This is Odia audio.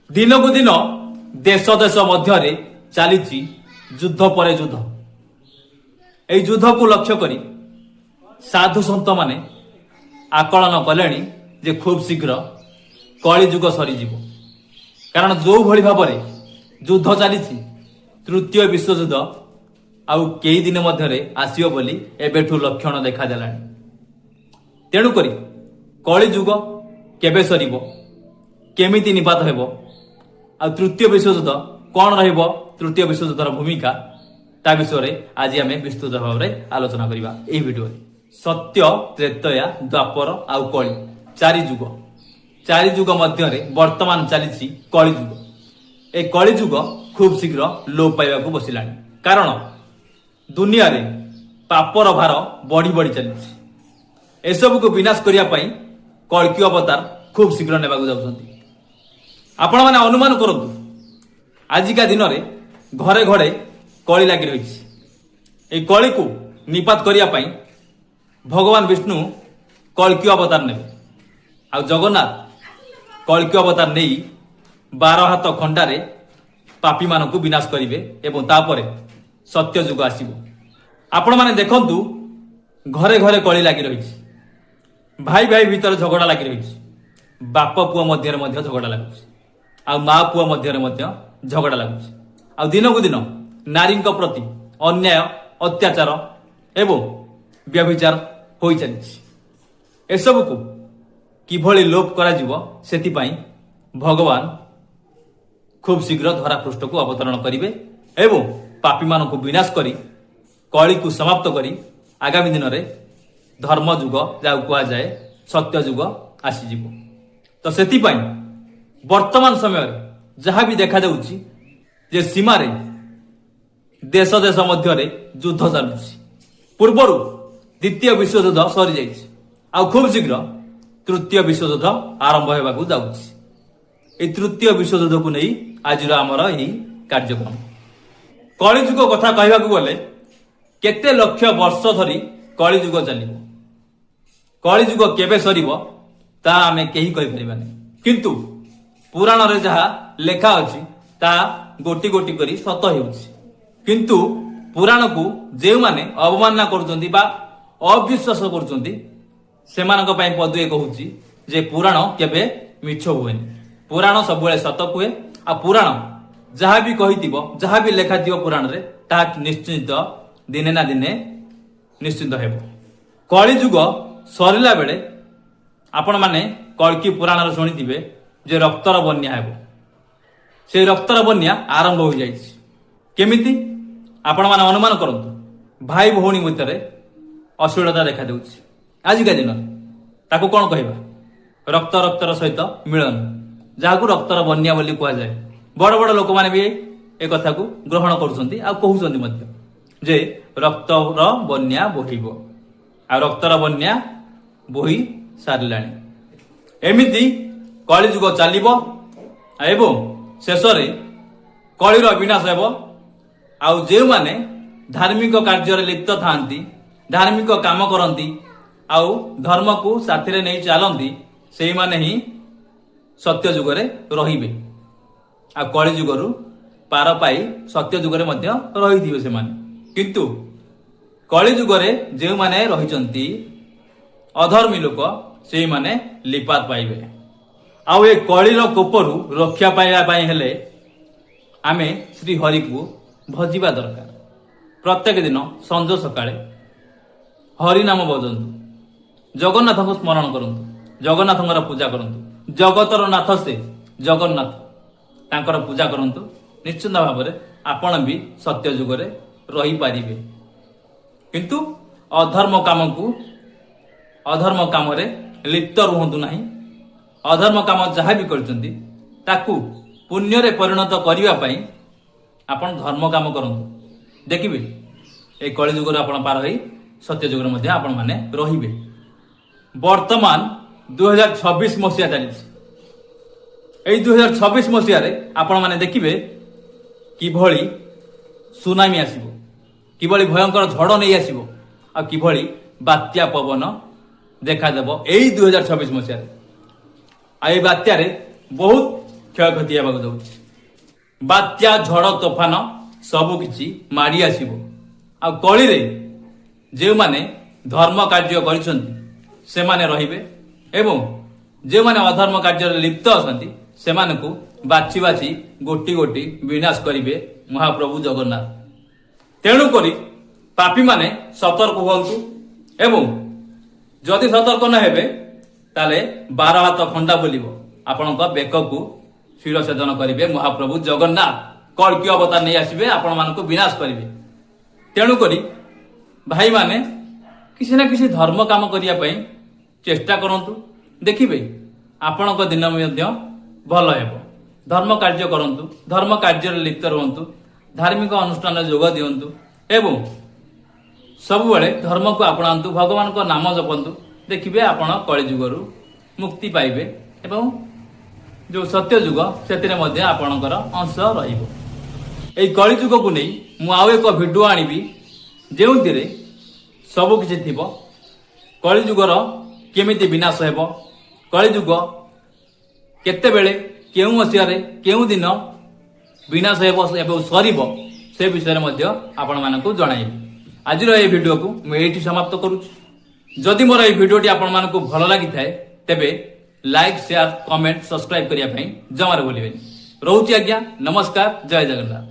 ଦିନକୁ ଦିନ ଦେଶ ଦେଶ ମଧ୍ୟରେ ଚାଲିଛି ଯୁଦ୍ଧ ପରେ ଯୁଦ୍ଧ। ଏହି ଯୁଦ୍ଧକୁ ଲକ୍ଷ୍ୟ କରି ସାଧୁ ସନ୍ଥମାନେ ଆକଳନ କଲେଣି ଯେ ଖୁବ୍ ଶୀଘ୍ର କଳି ଯୁଗ ସରିଯିବ। କାରଣ ଯେଉଁଭଳି ଭାବରେ ଯୁଦ୍ଧ ଚାଲିଛି, ତୃତୀୟ ବିଶ୍ୱଯୁଦ୍ଧ ଆଉ କେଇ ଦିନ ମଧ୍ୟରେ ଆସିବ ବୋଲି ଏବେଠୁ ଲକ୍ଷଣ ଦେଖାଦେଲାଣି। ତେଣୁକରି କଳି ଯୁଗ କେବେ ସରିବ, କେମିତି ନିପାତ ହେବ, ଆଉ ତୃତୀୟ ବିଶ୍ୱଯୁଦ୍ଧ କ'ଣ ରହିବ, ତୃତୀୟ ବିଶ୍ୱଯୁଦ୍ଧର ଭୂମିକା, ତା ବିଷୟରେ ଆଜି ଆମେ ବିସ୍ତୃତ ଭାବରେ ଆଲୋଚନା କରିବା ଏହି ଭିଡିଓରେ। ସତ୍ୟ, ତ୍ରେତୟା, ଦ୍ୱାପର ଆଉ କଳି, ଚାରି ଯୁଗ ମଧ୍ୟରେ ବର୍ତ୍ତମାନ ଚାଲିଛି କଳି ଯୁଗ। ଏ କଳି ଯୁଗ ଖୁବ୍ ଶୀଘ୍ର ଲୋପ ପାଇବାକୁ ବସିଲାଣି। କାରଣ ଦୁନିଆରେ ପାପର ଭାର ବଢି ବଢି ଚାଲିଛି। ଏସବୁକୁ ବିନାଶ କରିବା ପାଇଁ କଳ୍କି ଅବତାର ଖୁବ୍ ଶୀଘ୍ର ନେବାକୁ ଯାଉଛନ୍ତି। ଆପଣମାନେ ଅନୁମାନ କରନ୍ତୁ, ଆଜିକା ଦିନରେ ଘରେ ଘରେ କଳି ଲାଗି ରହିଛି। ଏହି କଳିକୁ ନିପାତ କରିବା ପାଇଁ ଭଗବାନ ବିଷ୍ଣୁ କଳ୍କି ଅବତାର ନେବେ, ଆଉ ଜଗନ୍ନାଥ କଳ୍କି ଅବତାର ନେଇ 12 ହାତ ଖଣ୍ଡାରେ ପାପୀମାନଙ୍କୁ ବିନାଶ କରିବେ ଏବଂ ତାପରେ ସତ୍ୟ ଯୁଗ ଆସିବ। ଆପଣମାନେ ଦେଖନ୍ତୁ, ଘରେ ଘରେ କଳି ଲାଗି ରହିଛି। ଭାଇ ଭାଇ ଭିତରେ ଝଗଡ଼ା ଲାଗି ରହିଛି। ବାପ ପୁଅ ମଧ୍ୟରେ ମଧ୍ୟ ଝଗଡ଼ା ଲାଗୁଛି, ଆଉ ମା ପୁଅ ମଧ୍ୟରେ ମଧ୍ୟ ଝଗଡ଼ା ଲାଗୁଛି। ଆଉ ଦିନକୁ ଦିନ ନାରୀଙ୍କ ପ୍ରତି ଅନ୍ୟାୟ, ଅତ୍ୟାଚାର ଏବଂ ବ୍ୟଭିଚାର ହୋଇ ଚାଲିଛି। ଏସବୁକୁ କିଭଳି ଲୋପ କରାଯିବ, ସେଥିପାଇଁ ଭଗବାନ ଖୁବ୍ ଶୀଘ୍ର ଧରାପୃଷ୍ଠକୁ ଅବତରଣ କରିବେ ଏବଂ ପାପୀମାନଙ୍କୁ ବିନାଶ କରି କଳିକୁ ସମାପ୍ତ କରି ଆଗାମୀ ଦିନରେ ଧର୍ମ ଯୁଗ, ଯାହାକୁ କୁହାଯାଏ ସତ୍ୟ ଯୁଗ ଆସିଯିବ। ତ ସେଥିପାଇଁ ବର୍ତ୍ତମାନ ସମୟରେ ଯାହା ବି ଦେଖାଯାଉଛି ଯେ ସୀମାରେ ଦେଶ ଦେଶ ମଧ୍ୟରେ ଯୁଦ୍ଧ ଚାଲୁଛି। ପୂର୍ବରୁ ଦ୍ୱିତୀୟ ବିଶ୍ୱଯୁଦ୍ଧ ସରିଯାଇଛି, ଆଉ ଖୁବ୍ ଶୀଘ୍ର ତୃତୀୟ ବିଶ୍ୱଯୁଦ୍ଧ ଆରମ୍ଭ ହେବାକୁ ଯାଉଛି। ଏହି ତୃତୀୟ ବିଶ୍ୱଯୁଦ୍ଧକୁ ନେଇ ଆଜିର ଆମର ଏହି କାର୍ଯ୍ୟକ୍ରମ। କଳିଯୁଗ କଥା କହିବାକୁ ଗଲେ କେତେ ଲକ୍ଷ ବର୍ଷ ଧରି କଳିଯୁଗ ଚାଲିବ। କଳିଯୁଗ କେବେ ସରିବ ତାହା ଆମେ କେହି କହିପାରିବାନି। କିନ୍ତୁ ପୁରାଣରେ ଯାହା ଲେଖା ଅଛି ତାହା ଗୋଟି ଗୋଟି କରି ସତ ହେଉଛି। କିନ୍ତୁ ପୁରାଣକୁ ଯେଉଁମାନେ ଅବମାନନା କରୁଛନ୍ତି ବା ଅବିଶ୍ୱାସ କରୁଛନ୍ତି, ସେମାନଙ୍କ ପାଇଁ ପଦୁଏ କହୁଛି ଯେ ପୁରାଣ କେବେ ମିଛ ହୁଏନି। ପୁରାଣ ସବୁବେଳେ ସତ କୁହେ। ଆଉ ପୁରାଣ ଯାହା ବି କହିଥିବ, ଯାହା ବି ଲେଖାଥିବ ପୁରାଣରେ, ତାହା ନିଶ୍ଚିତ ଦିନେ ନା ଦିନେ ନିଶ୍ଚିତ ହେବ। କଳିଯୁଗ ସରିଲା ବେଳେ ଆପଣମାନେ କଳ୍କି ପୁରାଣରେ ଶୁଣିଥିବେ ଯେ ରକ୍ତର ବନ୍ୟା ହେବ। ସେହି ରକ୍ତର ବନ୍ୟା ଆରମ୍ଭ ହୋଇଯାଇଛି। କେମିତି ଆପଣମାନେ ଅନୁମାନ କରନ୍ତୁ। ଭାଇ ଭଉଣୀ ଭିତରେ ଅଶ୍ଳୀଳତା ଦେଖାଦେଉଛି ଆଜିକା ଦିନରେ। ତାକୁ କ'ଣ କହିବା? ରକ୍ତର ସହିତ ମିଳନ, ଯାହାକୁ ରକ୍ତର ବନ୍ୟା ବୋଲି କୁହାଯାଏ। ବଡ଼ ବଡ଼ ଲୋକମାନେ ବି ଏ କଥାକୁ ଗ୍ରହଣ କରୁଛନ୍ତି ଆଉ କହୁଛନ୍ତି ମଧ୍ୟ ଯେ ରକ୍ତର ବନ୍ୟା ବୋହିବ, ଆଉ ରକ୍ତର ବନ୍ୟା ବୋହି ସାରିଲାଣି। ଏମିତି କଳିଯୁଗ ଚାଲିବ ଏବଂ ଶେଷରେ କଳିର ବିନାଶ ହେବ। ଆଉ ଯେଉଁମାନେ ଧାର୍ମିକ କାର୍ଯ୍ୟରେ ଲିପ୍ତ ଥାଆନ୍ତି, ଧାର୍ମିକ କାମ କରନ୍ତି ଆଉ ଧର୍ମକୁ ସାଥିରେ ନେଇ ଚାଲନ୍ତି, ସେଇମାନେ ହିଁ ସତ୍ୟ ଯୁଗରେ ରହିବେ। ଆଉ କଳି ଯୁଗରୁ ପାର ପାଇ ସତ୍ୟ ଯୁଗରେ ମଧ୍ୟ ରହିଥିବେ ସେମାନେ। କିନ୍ତୁ କଳି ଯୁଗରେ ଯେଉଁମାନେ ରହିଛନ୍ତି ଅଧର୍ମୀ ଲୋକ, ସେଇମାନେ ଲିପାତ ପାଇବେ। ଆଉ ଏ କଳିର କୋପରୁ ରକ୍ଷା ପାଇବା ପାଇଁ ହେଲେ ଆମେ ଶ୍ରୀ ହରିକୁ ଭଜିବା ଦରକାର। ପ୍ରତ୍ୟେକ ଦିନ ସଞ୍ଜ ସକାଳେ ହରିନାମ ବଜନ୍ତୁ, ଜଗନ୍ନାଥଙ୍କୁ ସ୍ମରଣ କରନ୍ତୁ, ଜଗନ୍ନାଥଙ୍କର ପୂଜା କରନ୍ତୁ। ଜଗତର ନାଥ ସେ ଜଗନ୍ନାଥ, ତାଙ୍କର ପୂଜା କରନ୍ତୁ। ନିଶ୍ଚିନ୍ତ ଭାବରେ ଆପଣ ବି ସତ୍ୟ ଯୁଗରେ ରହିପାରିବେ। କିନ୍ତୁ ଅଧର୍ମ କାମରେ ଲିପ୍ତ ରୁହନ୍ତୁ ନାହିଁ। ଅଧର୍ମ କାମ ଯାହା ବି କରିଛନ୍ତି ତାକୁ ପୁଣ୍ୟରେ ପରିଣତ କରିବା ପାଇଁ ଆପଣ ଧର୍ମ କାମ କରନ୍ତୁ। ଦେଖିବେ ଏ କଳି ଯୁଗରେ ଆପଣ ପାର ହୋଇ ସତ୍ୟ ଯୁଗରେ ମଧ୍ୟ ଆପଣମାନେ ରହିବେ। ବର୍ତ୍ତମାନ 2026 ମସିହା ଚାଲିଛି। ଏଇ 2026 ମସିହାରେ ଆପଣମାନେ ଦେଖିବେ କିଭଳି ସୁନାମି ଆସିବ, କିଭଳି ଭୟଙ୍କର ଝଡ଼ ନେଇ ଆସିବ, ଆଉ କିଭଳି ବାତ୍ୟା ପବନ ଦେଖାଦେବ ଏଇ 2026 ମସିହାରେ। ଆଉ ଏଇ ବାତ୍ୟାରେ ବହୁତ କ୍ଷୟକ୍ଷତି ହେବାକୁ ଯାଉଛି। ବାତ୍ୟା ଝଡ଼ ତୋଫାନ ସବୁ କିଛି ମାଡ଼ି ଆସିବ। ଆଉ କଳିରେ ଯେଉଁମାନେ ଧର୍ମ କାର୍ଯ୍ୟ କରିଛନ୍ତି ସେମାନେ ରହିବେ ଏବଂ ଯେଉଁମାନେ ଅଧର୍ମ କାର୍ଯ୍ୟରେ ଲିପ୍ତ ଅଛନ୍ତି ସେମାନଙ୍କୁ ବାଛି ବାଛି ଗୋଟି ଗୋଟି ବିନାଶ କରିବେ ମହାପ୍ରଭୁ ଜଗନ୍ନାଥ। ତେଣୁକରି ପାପୀମାନେ ସତର୍କ ହୁଅନ୍ତୁ ଏବଂ ଯଦି ସତର୍କ ନ ହେବେ ତାହେଲେ 12 ହାତ ଖଣ୍ଡା ବୁଲିବ, ଆପଣଙ୍କ ବେକକୁ ଶିରଛେଦନ କରିବେ ମହାପ୍ରଭୁ ଜଗନ୍ନାଥ। କଳ୍କି ଅବତାର ନେଇ ଆସିବେ, ଆପଣମାନଙ୍କୁ ବିନାଶ କରିବେ। ତେଣୁକରି ଭାଇମାନେ କିଛି ନା କିଛି ଧର୍ମ କାମ କରିବା ପାଇଁ ଚେଷ୍ଟା କରନ୍ତୁ, ଦେଖିବେ ଆପଣଙ୍କ ଦିନ ମଧ୍ୟ ଭଲ ହେବ। ଧର୍ମ କାର୍ଯ୍ୟ କରନ୍ତୁ, ଧର୍ମ କାର୍ଯ୍ୟରେ ଲିପ୍ତ ରୁହନ୍ତୁ, ଧାର୍ମିକ ଅନୁଷ୍ଠାନରେ ଯୋଗ ଦିଅନ୍ତୁ ଏବଂ ସବୁବେଳେ ଧର୍ମକୁ ଆପଣାନ୍ତୁ, ଭଗବାନଙ୍କ ନାମ ଜପନ୍ତୁ। ଦେଖିବେ ଆପଣ କଳିଯୁଗରୁ ମୁକ୍ତି ପାଇବେ ଏବଂ ଯେଉଁ ସତ୍ୟ ଯୁଗ ସେଥିରେ ମଧ୍ୟ ଆପଣଙ୍କର ଅଂଶ ରହିବ। ଏହି କଳିଯୁଗକୁ ନେଇ ମୁଁ ଆଉ ଏକ ଭିଡ଼ିଓ ଆଣିବି ଯେଉଁଥିରେ ସବୁ କିଛି ଥିବ। କଳିଯୁଗର କେମିତି ବିନାଶ ହେବ, କଳିଯୁଗ କେତେବେଳେ କେଉଁ ମସିହାରେ କେଉଁ ଦିନ ବିନାଶ ହେବ ଏବଂ ସରିବ ସେ ବିଷୟରେ ମଧ୍ୟ ଆପଣମାନଙ୍କୁ ଜଣାଇବି। ଆଜିର ଏହି ଭିଡ଼ିଓକୁ ମୁଁ ଏଇଠି ସମାପ୍ତ କରୁଛି। ଯଦି ମୋର ଏହି ଭିଡ଼ିଓଟି ଆପଣମାନଙ୍କୁ ଭଲ ଲାଗିଥାଏ ତେବେ ଲାଇକ୍, ସେୟାର, କମେଣ୍ଟ, ସବସ୍କ୍ରାଇବ କରିବା ପାଇଁ ଜମାରୁ ଭୁଲିବେନି। ରହୁଛି ଆଜ୍ଞା, ନମସ୍କାର, ଜୟ ଜଗନ୍ନାଥ।